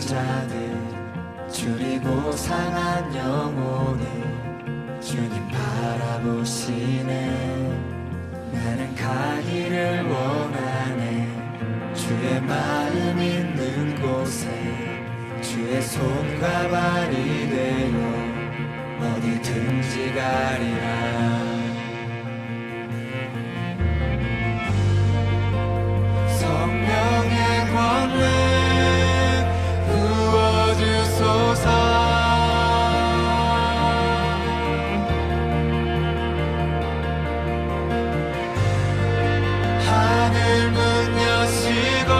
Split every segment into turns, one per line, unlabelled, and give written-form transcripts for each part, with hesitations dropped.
자들 줄이고 상한 영혼을 주님 바라보시네. 나는 가기를 원하네. 주의 마음 있는 곳에 주의 손과 발이 되어 어디든지 가리라. 성령의 권능 부어주소서. 하늘 문 여시고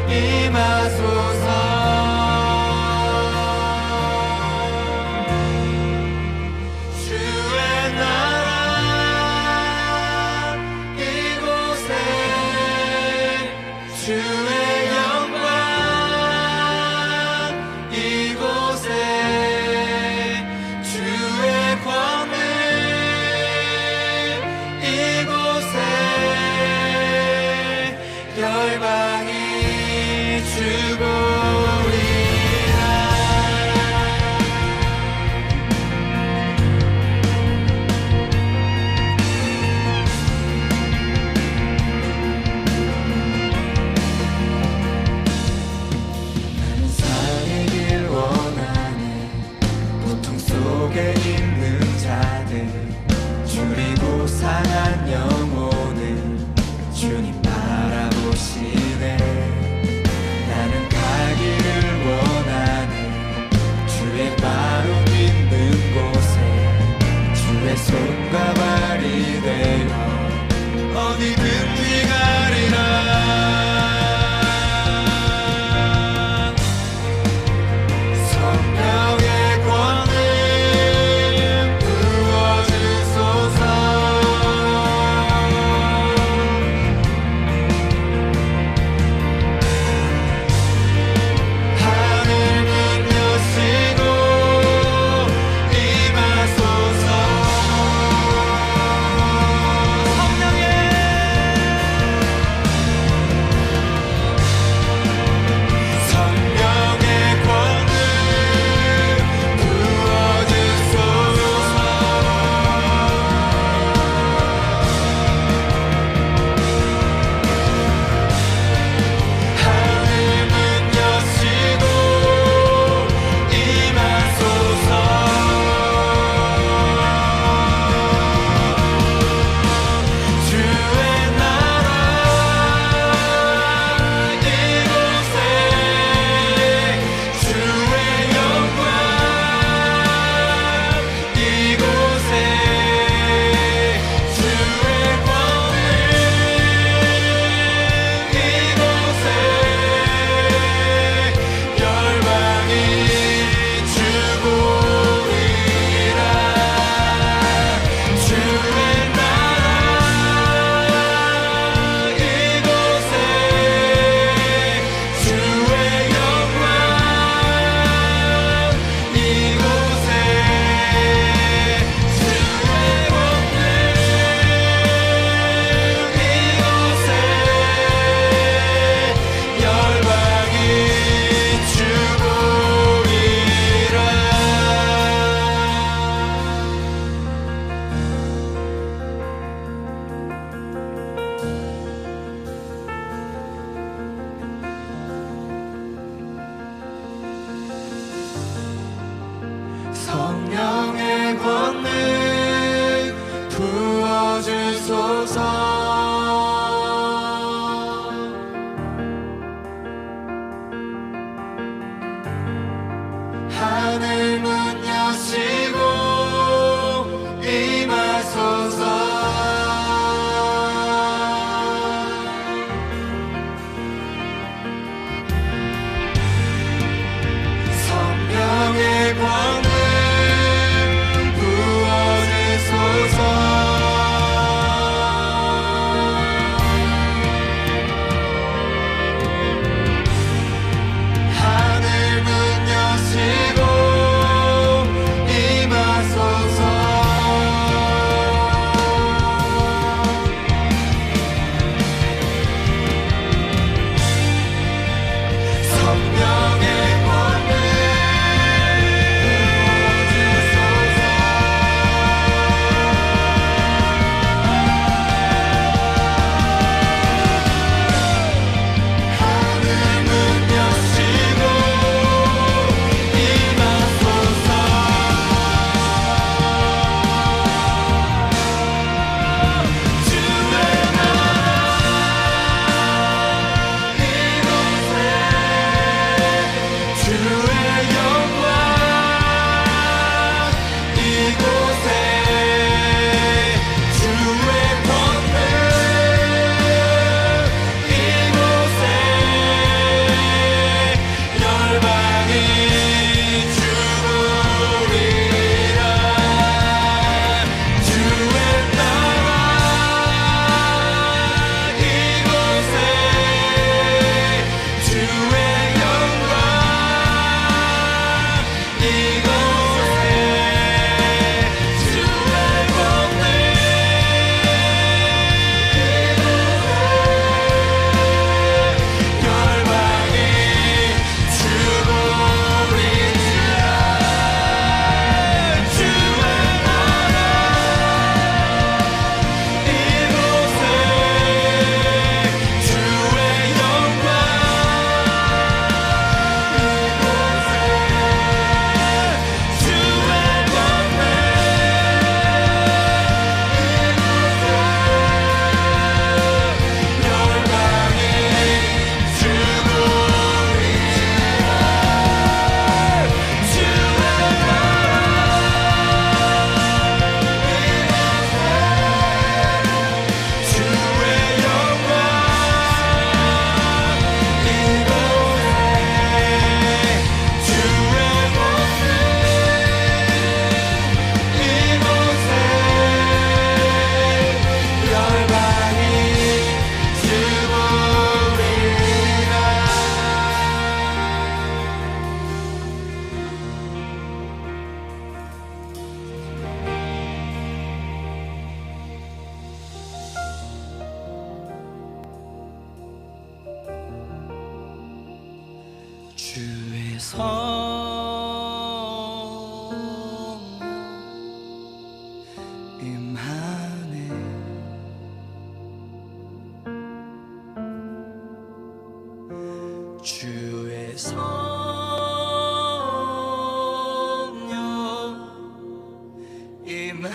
임하소서. 주의 나라 이곳에 주의 영광 이곳에 주의 권능 이곳에 열방이 주보리라. 나는 살길 원하네. 고통 속에 있는 자들 줄이고 상한 영혼을 주님 바라보시네. 나는 가기를 원하네. 주의 마음 있는 곳에 주의 손과 발이 되어 어디든지 가리라. 성령의 권능 부어주소서. 하늘 문 여시고 임하소서. 성령의 권능 부어주소서. 하늘 문 여시고 임하소서. 주의 나라 이곳에 주의 영광 이곳에 주의 권능 이곳에 열방이 주보리라. 주의 나라 이곳에 주의 영광 이곳에 주의 권능 이곳에 열방이 주보리라. 성령의 권능 부어주소서. 하늘 문 여시고 임하소서. 성령의 권능
성령 임하네. 주의 성령 임하네.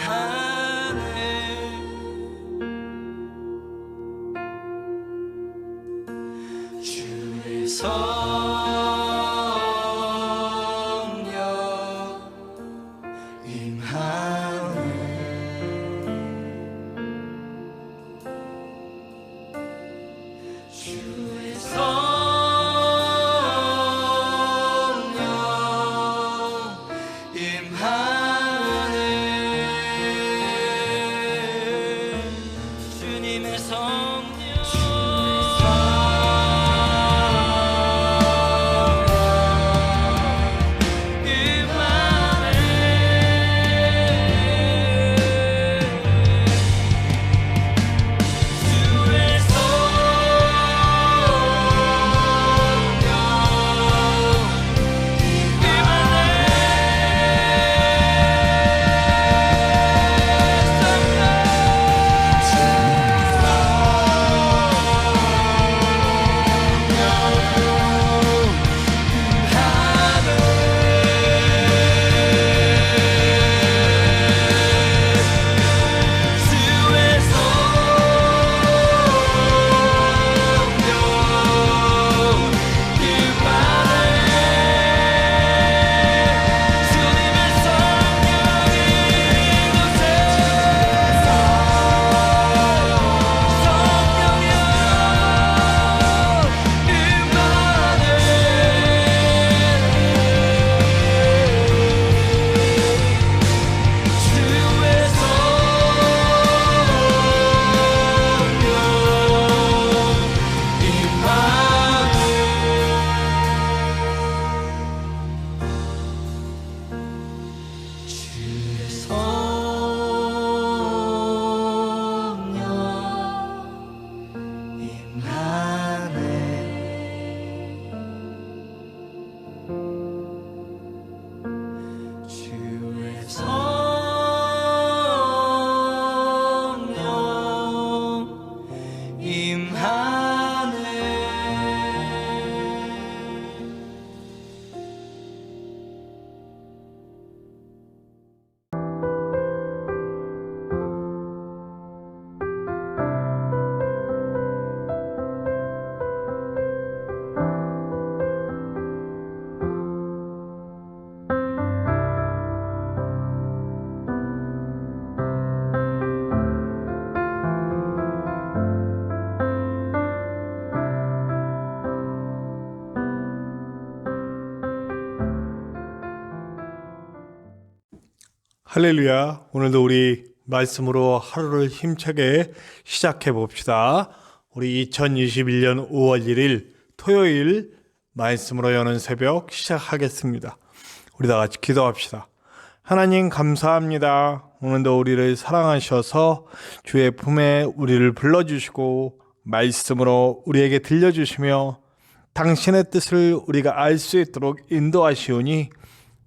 주의 성령 임하네. 주의 성령 임하네. 주님의 성령
할렐루야. 오늘도 우리 말씀으로 하루를 힘차게 시작해 봅시다. 우리 2021년 5월 1일 토요일 말씀으로 여는 새벽 시작하겠습니다. 우리 다 같이 기도합시다. 하나님 감사합니다. 오늘도 우리를 사랑하셔서 주의 품에 우리를 불러주시고 말씀으로 우리에게 들려주시며 당신의 뜻을 우리가 알 수 있도록 인도하시오니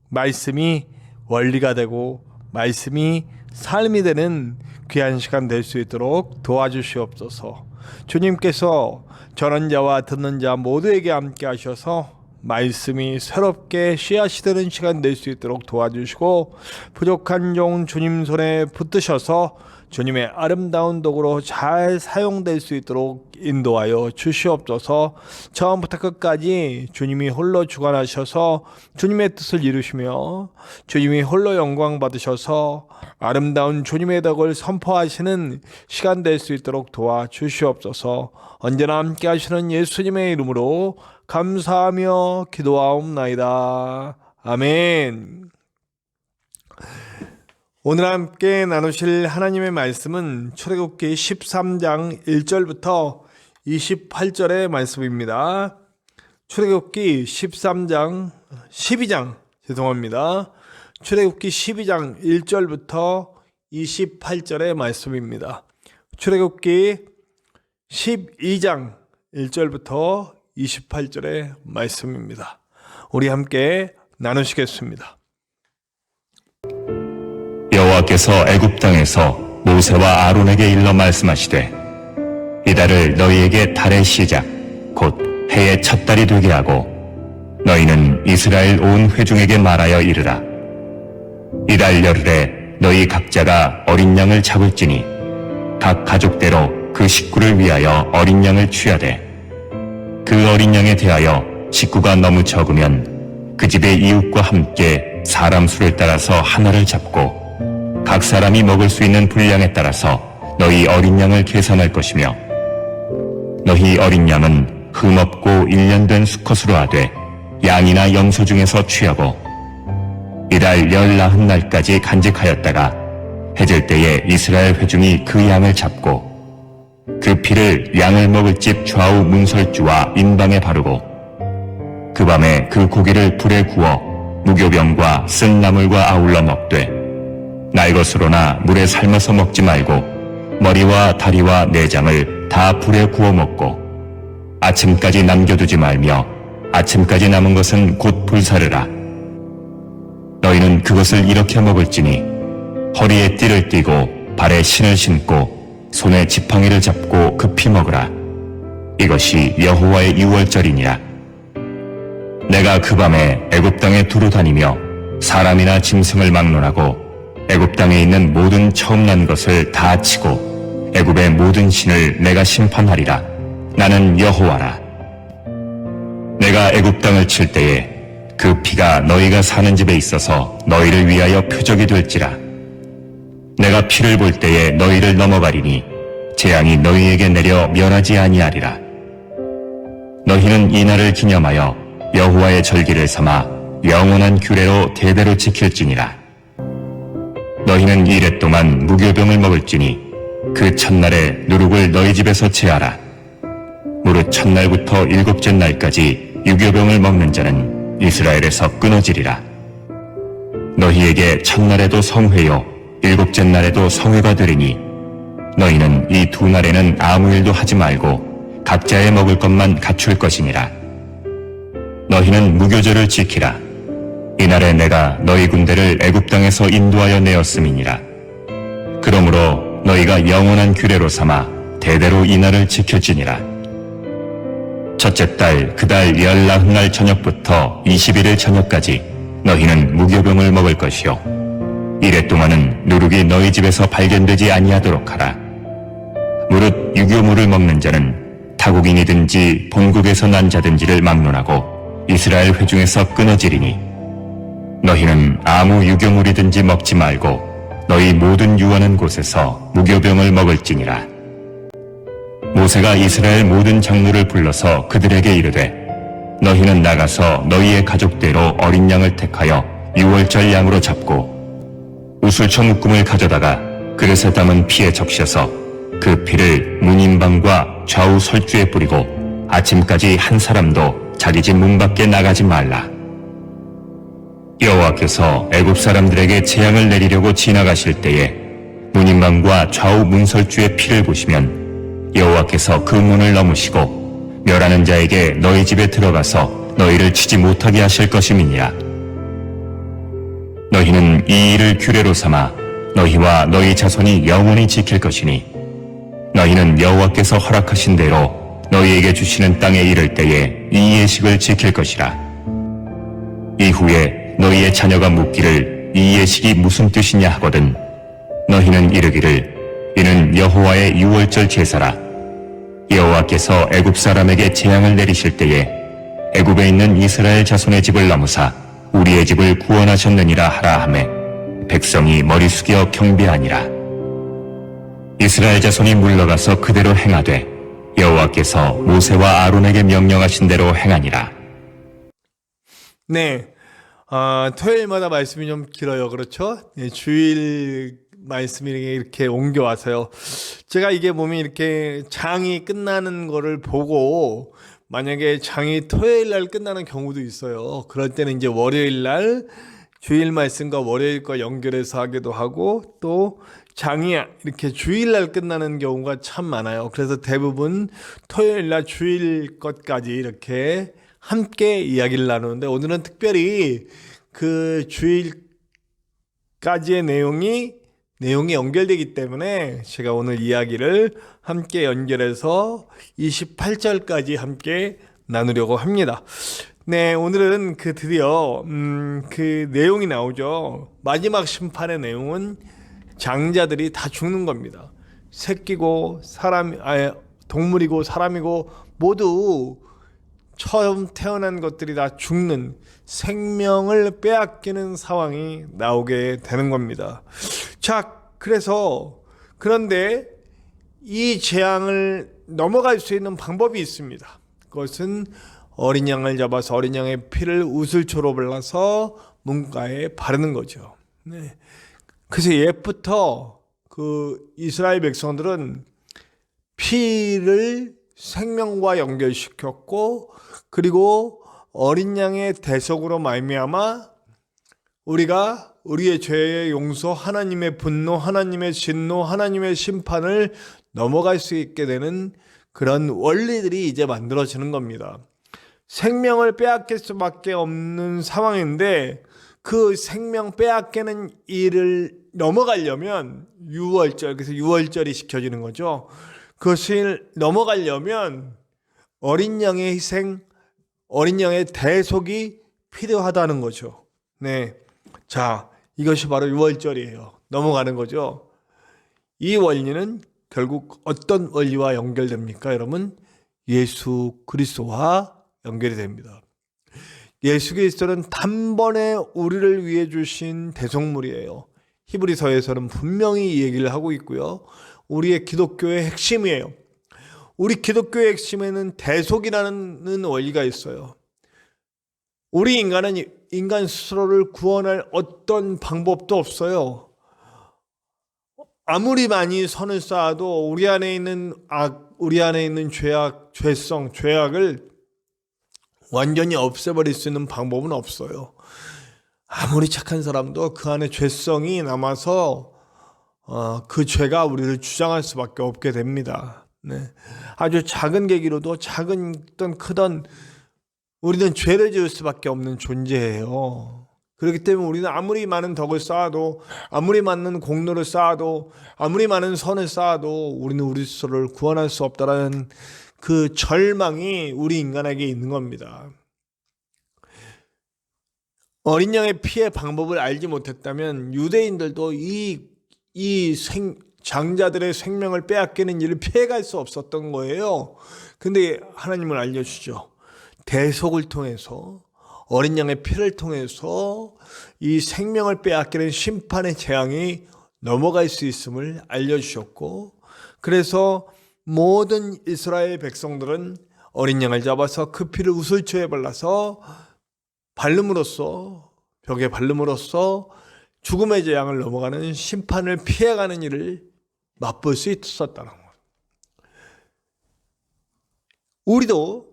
말씀이 원리가 되고 말씀이 삶이 되는 귀한 시간 될 수 있도록 도와주시옵소서. 주님께서 전하는 자와 듣는 자 모두에게 함께 하셔서 말씀이 새롭게 씨앗이 되는 시간 될 수 있도록 도와주시고 부족한 종 주님 손에 붙드셔서 주님의 아름다운 도구로 잘 사용될 수 있도록 인도하여 주시옵소서. 처음부터 끝까지 주님이 홀로 주관하셔서 주님의 뜻을 이루시며 주님이 홀로 영광 받으셔서 아름다운 주님의 덕을 선포하시는 시간 될 수 있도록 도와주시옵소서. 언제나 함께 하시는 예수님의 이름으로 감사하며 기도하옵나이다. 아멘. 오늘 함께 나누실 하나님의 말씀은 출애굽기 13장 1절부터 28절의 말씀입니다. 출애굽기 12장 1절부터 28절의 말씀입니다. 출애굽기 12장 1절부터 28절의 말씀입니다. 우리 함께 나누시겠습니다.
여호와께서 애굽 땅에서 모세와 아론에게 일러 말씀하시되 이달을 너희에게 달의 시작 곧 해의 첫 달이 되게 하고 너희는 이스라엘 온 회중에게 말하여 이르라. 이달 열흘에 너희 각자가 어린 양을 잡을지니 각 가족대로 그 식구를 위하여 어린 양을 취하되 그 어린 양에 대하여 식구가 너무 적으면 그 집의 이웃과 함께 사람 수를 따라서 하나를 잡고 각 사람이 먹을 수 있는 분량에 따라서 너희 어린 양을 계산할 것이며 너희 어린 양은 흠없고 1년 된 수컷으로 하되 양이나 염소 중에서 취하고 이달 19날까지 간직하였다가 해질 때에 이스라엘 회중이 그 양을 잡고 그 피를 양을 먹을 집 좌우 문설주와 인방에 바르고 그 밤에 그 고기를 불에 구워 무교병과 쓴 나물과 아울러 먹되 날것으로나 물에 삶아서 먹지 말고 머리와 다리와 내장을 다 불에 구워 먹고 아침까지 남겨두지 말며 아침까지 남은 것은 곧 불사르라. 너희는 그것을 이렇게 먹을지니 허리에 띠를 띠고 발에 신을 신고 손에 지팡이를 잡고 급히 먹으라. 이것이 여호와의 유월절이니라. 내가 그 밤에 애굽 땅에 두루 다니며 사람이나 짐승을 막론하고 애굽 땅에 있는 모든 처음 난 것을 다 치고 애굽의 모든 신을 내가 심판하리라. 나는 여호와라. 내가 애굽 땅을 칠 때에 그 피가 너희가 사는 집에 있어서 너희를 위하여 표적이 될지라. 내가 피를 볼 때에 너희를 넘어가리니 재앙이 너희에게 내려 멸하지 아니하리라. 너희는 이 날을 기념하여 여호와의 절기를 삼아 영원한 규례로 대대로 지킬지니라. 너희는 이래 동안 무교병을 먹을지니 그 첫날에 누룩을 너희 집에서 제하라. 무릇 첫날부터 일곱째 날까지 유교병을 먹는 자는 이스라엘에서 끊어지리라. 너희에게 첫날에도 성회요 일곱째 날에도 성회가 되리니 너희는 이 두 날에는 아무 일도 하지 말고 각자의 먹을 것만 갖출 것이니라. 너희는 무교절을 지키라. 이날에 내가 너희 군대를 애굽 땅에서 인도하여 내었음이니라. 그러므로 너희가 영원한 규례로 삼아 대대로 이날을 지킬지니라. 첫째 달 그 달 19날 저녁부터 21일 저녁까지 너희는 무교병을 먹을 것이요 이래 동안은 누룩이 너희 집에서 발견되지 아니하도록 하라. 무릇 유교물을 먹는 자는 타국인이든지 본국에서 난 자든지를 막론하고 이스라엘 회중에서 끊어지리니 너희는 아무 유교물이든지 먹지 말고 너희 모든 유하는 곳에서 무교병을 먹을지니라. 모세가 이스라엘 모든 장로를 불러서 그들에게 이르되 너희는 나가서 너희의 가족대로 어린 양을 택하여 유월절 양으로 잡고 우슬초 묶음을 가져다가 그릇에 담은 피에 적셔서 그 피를 문인방과 좌우 설주에 뿌리고 아침까지 한 사람도 자기 집 문 밖에 나가지 말라. 여호와께서 애굽 사람들에게 재앙을 내리려고 지나가실 때에 문인방과 좌우 문설주의 피를 보시면 여호와께서 그 문을 넘으시고 멸하는 자에게 너희 집에 들어가서 너희를 치지 못하게 하실 것임이니라. 너희는 이 일을 규례로 삼아 너희와 너희 자손이 영원히 지킬 것이니 너희는 여호와께서 허락하신 대로 너희에게 주시는 땅에 이를 때에 이 예식을 지킬 것이라. 이후에 너희의 자녀가 묻기를 이 예식이 무슨 뜻이냐 하거든 너희는 이르기를 이는 여호와의 유월절 제사라. 여호와께서 애굽 사람에게 재앙을 내리실 때에 애굽에 있는 이스라엘 자손의 집을 넘으사 우리의 집을 구원하셨느니라 하라 하매 백성이 머리 숙여 경배하니라. 이스라엘 자손이 물러가서 그대로 행하되 여호와께서 모세와 아론에게 명령하신 대로 행하니라.
네, 토요일마다 말씀이 좀 길어요. 그렇죠? 네, 주일 말씀이 이렇게 옮겨와서요. 제가 이게 보면 이렇게 장이 끝나는 거를 보고 만약에 장이 토요일 날 끝나는 경우도 있어요. 그럴 때는 이제 월요일 날 주일 말씀과 월요일 거 연결해서 하기도 하고 또 장이 이렇게 주일 날 끝나는 경우가 참 많아요. 그래서 대부분 토요일 날 주일 것까지 이렇게 함께 이야기를 나누는데, 오늘은 특별히 그 주일까지의 내용이 연결되기 때문에 제가 오늘 이야기를 함께 연결해서 28절까지 함께 나누려고 합니다. 네, 오늘은 드디어 그 내용이 나오죠. 마지막 심판의 내용은 장자들이 다 죽는 겁니다. 새끼고 동물이고 사람이고 모두 처음 태어난 것들이 다 죽는, 생명을 빼앗기는 상황이 나오게 되는 겁니다. 자, 그런데 이 재앙을 넘어갈 수 있는 방법이 있습니다. 그것은 어린 양을 잡아서 어린 양의 피를 우슬초로 발라서 문가에 바르는 거죠. 네. 그래서 옛부터 그 이스라엘 백성들은 피를 생명과 연결시켰고, 그리고 어린 양의 대속으로 말미암아 우리가 우리의 죄의 용서, 하나님의 분노, 하나님의 진노, 하나님의 심판을 넘어갈 수 있게 되는 그런 원리들이 이제 만들어지는 겁니다. 생명을 빼앗길 수밖에 없는 상황인데, 그 생명 빼앗기는 일을 넘어가려면 그래서 유월절이 지켜지는 거죠. 그것을 넘어가려면 어린 양의 희생, 어린 양의 대속이 필요하다는 거죠. 네. 자, 이것이 바로 유월절이에요. 넘어가는 거죠. 이 원리는 결국 어떤 원리와 연결됩니까, 여러분? 예수 그리스도와 연결이 됩니다. 예수 그리스도는 단번에 우리를 위해 주신 대속물이에요. 히브리서에서는 분명히 이 얘기를 하고 있고요. 우리의 기독교의 핵심이에요. 우리 기독교의 핵심에는 대속이라는 원리가 있어요. 우리 인간은 인간 스스로를 구원할 어떤 방법도 없어요. 아무리 많이 선을 쌓아도 우리 안에 있는 우리 안에 있는 죄악을 완전히 없애버릴 수 있는 방법은 없어요. 아무리 착한 사람도 그 안에 죄성이 남아서 그 죄가 우리를 주장할 수밖에 없게 됩니다. 네. 아주 작은 계기로도 작은든 크든 우리는 죄를 지을 수밖에 없는 존재예요. 그렇기 때문에 우리는 아무리 많은 덕을 쌓아도, 아무리 많은 공로를 쌓아도, 아무리 많은 선을 쌓아도 우리는 우리 스스로를 구원할 수 없다라는 그 절망이 우리 인간에게 있는 겁니다. 어린 양의 피의 방법을 알지 못했다면 유대인들도 장자들의 생명을 빼앗기는 일을 피해갈 수 없었던 거예요. 근데 하나님은 알려주죠. 대속을 통해서, 어린 양의 피를 통해서 이 생명을 빼앗기는 심판의 재앙이 넘어갈 수 있음을 알려주셨고, 그래서 모든 이스라엘 백성들은 어린 양을 잡아서 그 피를 우슬초에 발라서 벽에 바름으로써 죽음의 재앙을 넘어가는 심판을 피해가는 일을 맛볼 수 있었다는 거예요. 우리도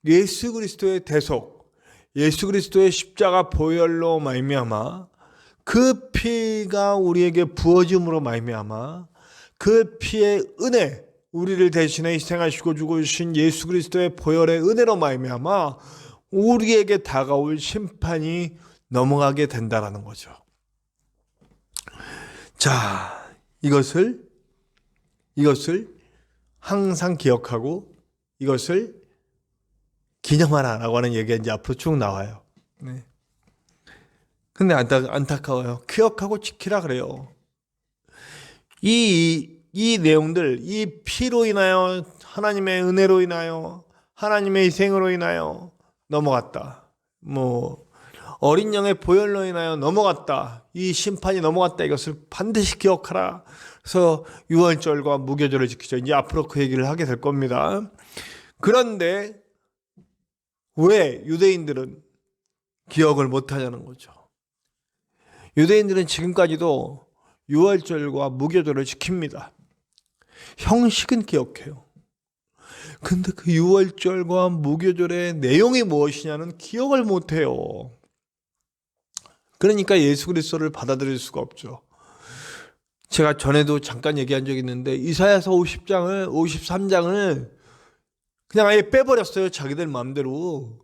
예수 그리스도의 대속, 예수 그리스도의 십자가 보혈로 말미암아 그 피가 우리에게 부어짐으로 말미암아 그 피의 은혜, 우리를 대신해 희생하시고 죽으신 예수 그리스도의 보혈의 은혜로 말미암아 우리에게 다가올 심판이 넘어가게 된다라는 거죠. 자, 이것을 항상 기억하고 이것을 기념하라라고 하는 얘기가 이제 앞으로 쭉 나와요. 네. 근데 안타까워요. 기억하고 지키라 그래요. 이 내용들, 이 피로 인하여, 하나님의 은혜로 인하여, 하나님의 희생으로 인하여 넘어갔다. 어린 양의 보혈로 인하여 넘어갔다. 이 심판이 넘어갔다. 이것을 반드시 기억하라. 그래서 유월절과 무교절을 지키죠. 이제 앞으로 그 얘기를 하게 될 겁니다. 그런데 왜 유대인들은 기억을 못하냐는 거죠. 유대인들은 지금까지도 유월절과 무교절을 지킵니다. 형식은 기억해요. 근데 그 유월절과 무교절의 내용이 무엇이냐는 기억을 못해요. 그러니까 예수 그리스도를 받아들일 수가 없죠. 제가 전에도 잠깐 얘기한 적이 있는데 이사야서 53장을 그냥 아예 빼버렸어요. 자기들 마음대로.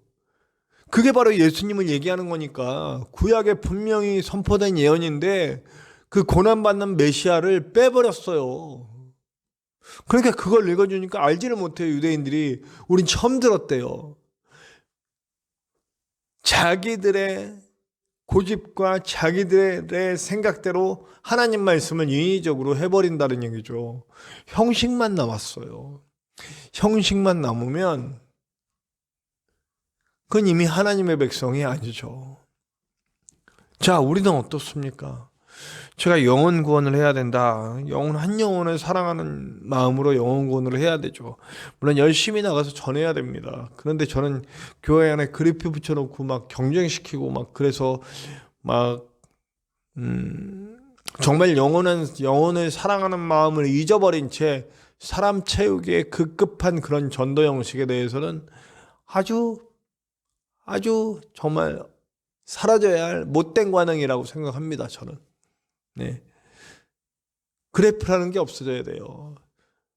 그게 바로 예수님을 얘기하는 거니까. 구약에 분명히 선포된 예언인데 그 고난받는 메시아를 빼버렸어요. 그러니까 그걸 읽어주니까 알지를 못해요. 유대인들이. 우린 처음 들었대요. 자기들의 고집과 자기들의 생각대로 하나님 말씀을 인위적으로 해버린다는 얘기죠. 형식만 남았어요. 형식만 남으면 그건 이미 하나님의 백성이 아니죠. 자, 우리는 어떻습니까? 제가 영혼 구원을 해야 된다. 한 영혼을 사랑하는 마음으로 영혼 구원을 해야 되죠. 물론 열심히 나가서 전해야 됩니다. 그런데 저는 교회 안에 그래프 붙여놓고 막 경쟁시키고 막 그래서 막 정말 영혼을 사랑하는 마음을 잊어버린 채 사람 채우기에 급급한 그런 전도 형식에 대해서는 아주 정말 사라져야 할 못된 관행이라고 생각합니다. 저는. 네. 그래프라는 게 없어져야 돼요.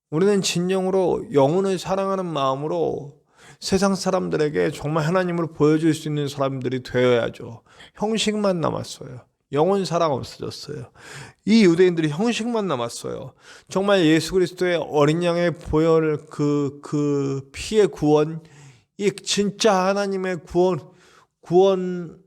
우리는 진정으로 영혼을 사랑하는 마음으로 세상 사람들에게 정말 하나님을 보여줄 수 있는 사람들이 되어야죠. 형식만 남았어요. 영혼 사랑 없어졌어요. 이 유대인들이 형식만 남았어요. 정말 예수 그리스도의 어린 양의 보혈 그 피의 구원, 이 진짜 하나님의 구원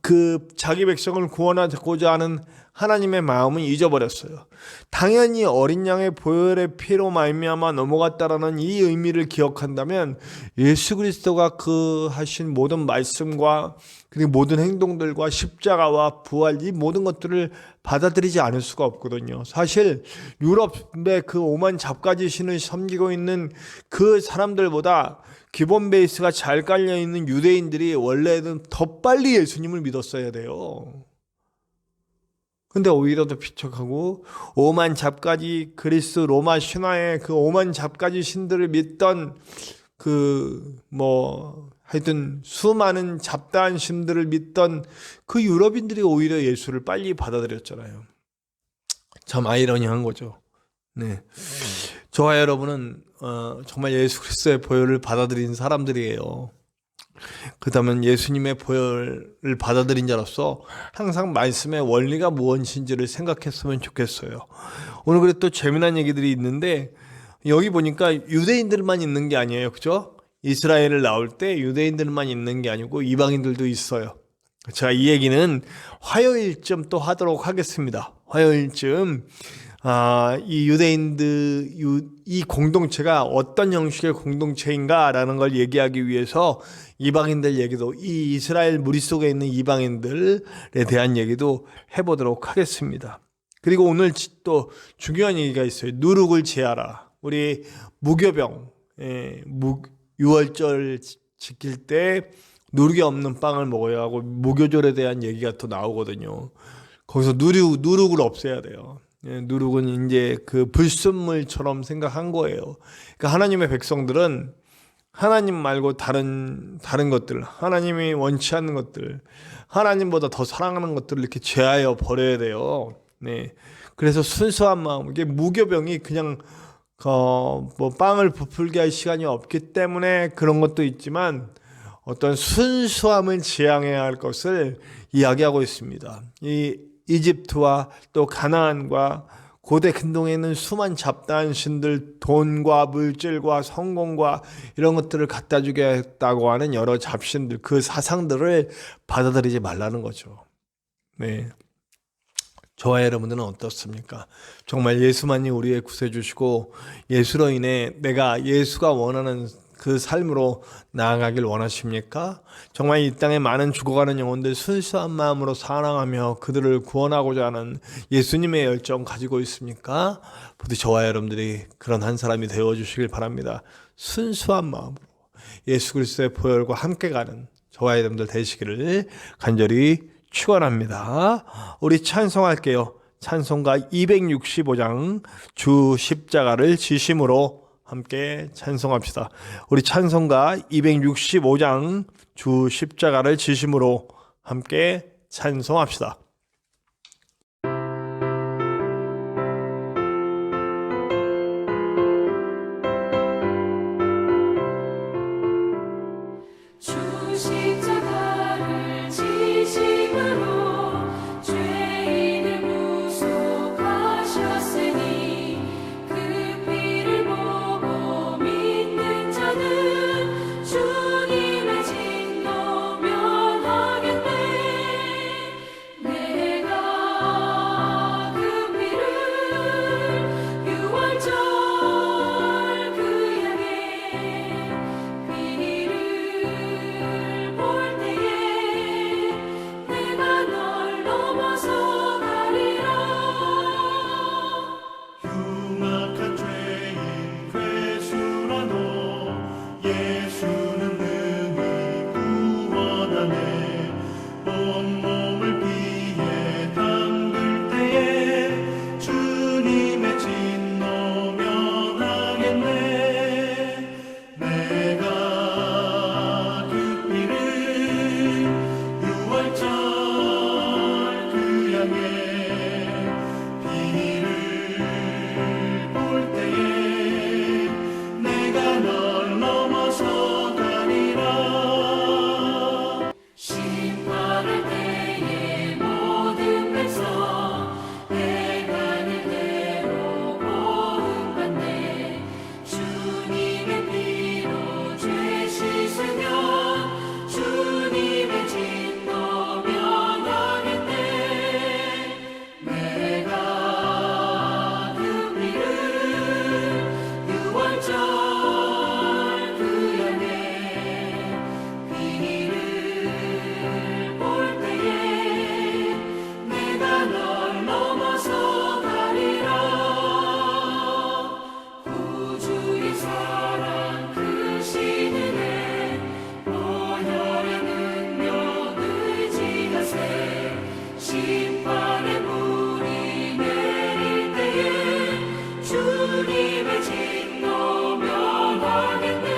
그 자기 백성을 구원하고자 하는 하나님의 마음은 잊어버렸어요. 당연히 어린 양의 보혈의 피로 말미암아 넘어갔다라는 이 의미를 기억한다면 예수 그리스도가 그 하신 모든 말씀과 그리고 모든 행동들과 십자가와 부활 이 모든 것들을 받아들이지 않을 수가 없거든요. 사실 유럽의 그 오만 잡가지 신을 섬기고 있는 그 사람들보다 기본 베이스가 잘 깔려있는 유대인들이 원래는 더 빨리 예수님을 믿었어야 돼요. 근데 오히려 더 비척하고 오만 잡가지 그리스 로마 신화의 그 오만 잡가지 신들을 믿던 하여튼 수많은 잡다한 신들을 믿던 그 유럽인들이 오히려 예수를 빨리 받아들였잖아요. 참 아이러니한 거죠. 네. 저와 여러분은 정말 예수 그리스도의 보혈을 받아들인 사람들이에요. 그렇다면 예수님의 보혈을 받아들인 자로서 항상 말씀의 원리가 무엇인지를 생각했으면 좋겠어요. 오늘 그래 또 재미난 얘기들이 있는데 여기 보니까 유대인들만 있는 게 아니에요. 그죠? 이스라엘을 나올 때 유대인들만 있는 게 아니고 이방인들도 있어요. 제가 이 얘기는 화요일쯤 또 하도록 하겠습니다. 화요일쯤 이 유대인들 이 공동체가 어떤 형식의 공동체인가라는 걸 얘기하기 위해서 이방인들 얘기도 이 이스라엘 무리 속에 있는 이방인들에 대한 얘기도 해보도록 하겠습니다. 그리고 오늘 또 중요한 얘기가 있어요. 누룩을 제하라. 우리 무교병 6월절 지킬 때 누룩이 없는 빵을 먹어야 하고 무교절에 대한 얘기가 또 나오거든요. 거기서 누룩을 없애야 돼요. 누룩은 이제 그 불순물처럼 생각한 거예요. 그러니까 하나님의 백성들은 하나님 말고 다른 것들, 하나님이 원치 않는 것들, 하나님보다 더 사랑하는 것들을 이렇게 제하여 버려야 돼요. 네. 그래서 순수한 마음, 이게 무교병이 그냥 빵을 부풀게 할 시간이 없기 때문에 그런 것도 있지만 어떤 순수함을 지향해야 할 것을 이야기하고 있습니다. 이 이집트와 또 가나안과 고대 근동에 있는 수많은 잡다한 신들, 돈과 물질과 성공과 이런 것들을 갖다 주겠다고 하는 여러 잡신들, 그 사상들을 받아들이지 말라는 거죠. 네. 저와 여러분들은 어떻습니까? 정말 예수만이 우리의 구세주시고 예수로 인해 내가 예수가 원하는 그 삶으로 나아가길 원하십니까? 정말 이 땅에 많은 죽어가는 영혼들 순수한 마음으로 사랑하며 그들을 구원하고자 하는 예수님의 열정 가지고 있습니까? 부디 저와 여러분들이 그런 한 사람이 되어주시길 바랍니다. 순수한 마음으로 예수 그리스도의 보혈과 함께 가는 저와 여러분들 되시기를 간절히 축원합니다. 우리 찬송할게요. 찬송가 265장 주 십자가를 지심으로 함께 찬송합시다. 우리 찬송가 265장 주 십자가를 지심으로 함께 찬송합시다.
향해 비를 볼 때에 내가 널 넘어서 가리라.
심판할 때에 모든 백성 행하는 대로 보응받네. 주님의 피로 죄 씻으면 주님의 진노 면하겠네. 내가 그 피를 유월절 그 향해 비를 볼 때에 내가 널 넘어서 가리라. 구주의 사랑 크신 은혜 보혈의 능력 의지하세. 심판의 불이 내릴 때에 주님의 진노 면하겠네.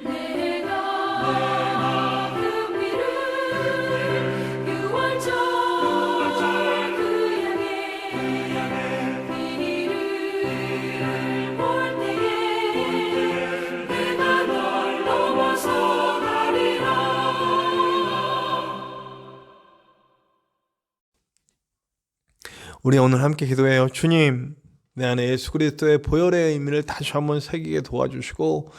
내가 그 피를 유월절 그 향해 비를 볼 때에 내가 널 넘어서 가리라.
우리 오늘 함께 기도해요. 주님, 내 안에 예수 그리스도의 보혈의 의미를 다시 한번 새기게 도와주시고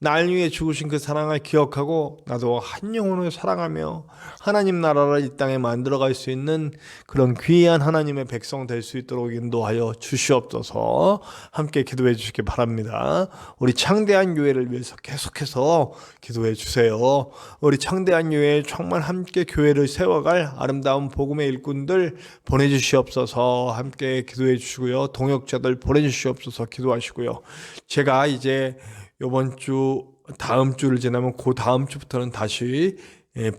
날 위해 죽으신 그 사랑을 기억하고 나도 한 영혼을 사랑하며 하나님 나라를 이 땅에 만들어갈 수 있는 그런 귀한 하나님의 백성 될 수 있도록 인도하여 주시옵소서. 함께 기도해 주시기 바랍니다. 우리 창대한 교회를 위해서 계속해서 기도해 주세요. 우리 창대한 교회에 정말 함께 교회를 세워갈 아름다운 복음의 일꾼들 보내주시옵소서. 함께 기도해 주시고요. 동역자들 보내주시옵소서. 기도하시고요. 제가 이제 이번 주 다음 주를 지나면 그 다음 주부터는 다시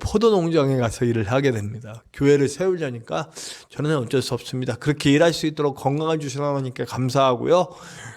포도 농장에 가서 일을 하게 됩니다. 교회를 세우려니까 저는 어쩔 수 없습니다. 그렇게 일할 수 있도록 건강을 주시는 하나님께 감사하고요.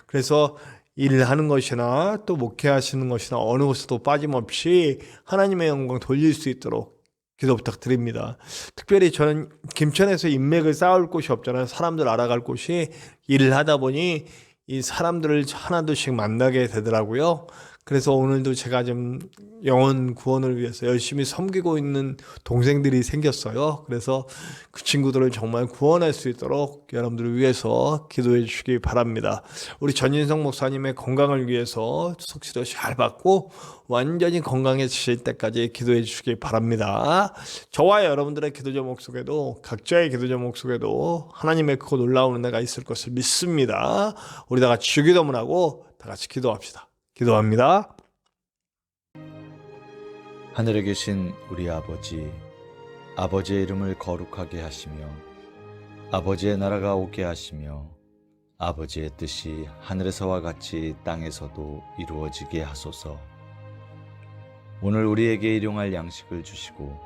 그래서 일을 하는 것이나 또 목회하시는 것이나 어느 곳에도 빠짐없이 하나님의 영광 돌릴 수 있도록 기도 부탁드립니다. 특별히 저는 김천에서 인맥을 쌓을 곳이 없잖아요. 사람들 알아갈 곳이. 일을 하다 보니 이 사람들을 하나둘씩 만나게 되더라고요. 그래서 오늘도 제가 좀 영혼 구원을 위해서 열심히 섬기고 있는 동생들이 생겼어요. 그래서 그 친구들을 정말 구원할 수 있도록 여러분들을 위해서 기도해 주시기 바랍니다. 우리 전인성 목사님의 건강을 위해서 수술치료 잘 받고 완전히 건강해지실 때까지 기도해 주시기 바랍니다. 저와 여러분들의 기도 제목 속에도 각자의 기도 제목 속에도 하나님의 크고 놀라운 은혜가 있을 것을 믿습니다. 우리 다 같이 주기도문 하고 다 같이 기도합시다. 기도합니다.
하늘에 계신 우리 아버지, 아버지의 이름을 거룩하게 하시며 아버지의 나라가 오게 하시며 아버지의 뜻이 하늘에서와 같이 땅에서도 이루어지게 하소서. 오늘 우리에게 일용할 양식을 주시고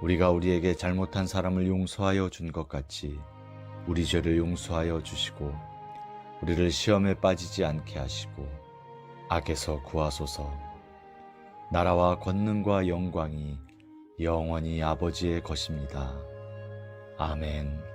우리가 우리에게 잘못한 사람을 용서하여 준 것 같이 우리 죄를 용서하여 주시고 우리를 시험에 빠지지 않게 하시고 악에서 구하소서. 나라와 권능과 영광이 영원히 아버지의 것입니다. 아멘.